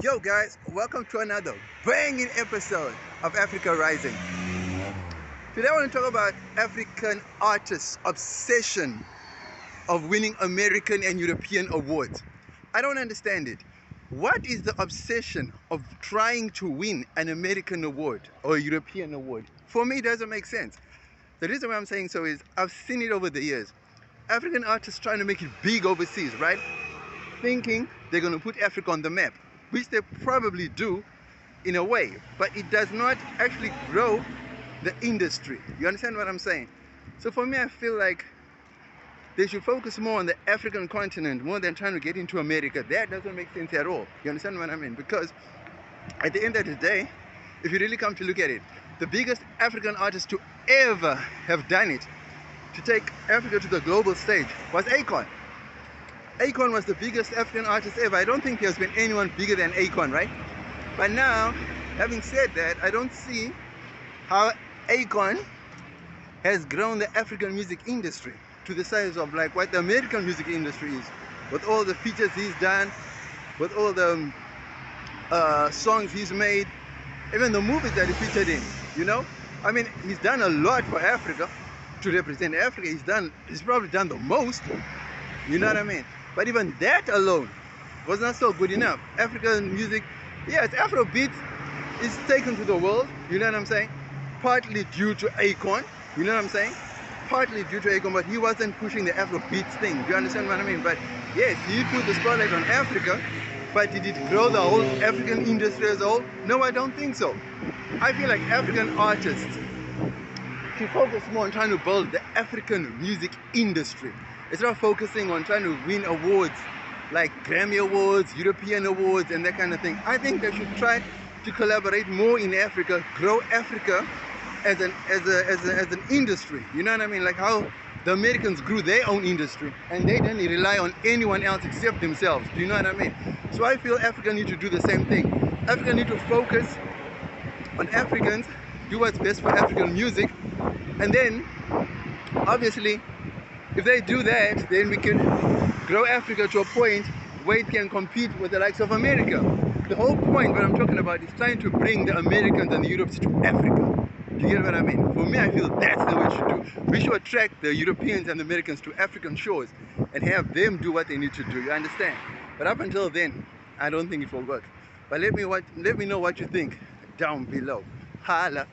Yo guys, welcome to another banging episode of Africa Rising. Today I want to talk about African artists' obsession of winning American and European awards. I don't understand it. What is the obsession of trying to win an American award or a European award? For me, it doesn't make sense. The reason why I'm saying so is I've seen it over the years. African artists trying to make it big overseas, right? Thinking they're going to put Africa on the map, which they probably do in a way, but it does not actually grow the industry. You understand what I'm saying? So for me, I feel like they should focus more on the African continent more than trying to get into America. That doesn't make sense at all. You understand what I mean? Because at the end of the day, if you really come to look at it, the biggest African artist to ever have done it, to take Africa to the global stage, was Akon. Akon was the biggest African artist ever. I don't think there's been anyone bigger than Akon, right? But now, having said that, I don't see how Akon has grown the African music industry to the size of like what the American music industry is, with all the features he's done, with all the songs he's made, even the movies that he featured in, you know? I mean, he's done a lot for Africa, to represent Africa. He's probably done the most, you know what I mean? But even that alone was not so good enough. African music, yes, Afrobeat is taken to the world, you know what I'm saying? Partly due to Akon, you know what I'm saying? Partly due to Akon, but he wasn't pushing the Afrobeat thing. Do you understand what I mean? But yes, he put the spotlight on Africa, but did it grow the whole African industry as a whole? No, I don't think so. I feel like African artists should focus more on trying to build the African music industry. Instead of focusing on trying to win awards like Grammy awards, European awards, and that kind of thing. I think they should try to collaborate more in Africa, grow Africa as an industry. You know what I mean? Like how the Americans grew their own industry and they didn't rely on anyone else except themselves. Do you know what I mean? So I feel Africa need to do the same thing. Africa need to focus on Africans, do what's best for African music, and then obviously if they do that, then we can grow Africa to a point where it can compete with the likes of America. The whole point, what I'm talking about, is trying to bring the Americans and the Europeans to Africa. Do you get what I mean? For me, I feel that's the way we should do. We should attract the Europeans and the Americans to African shores and have them do what they need to do. You understand? But up until then, I don't think it will work. But let me know what you think down below. Holla.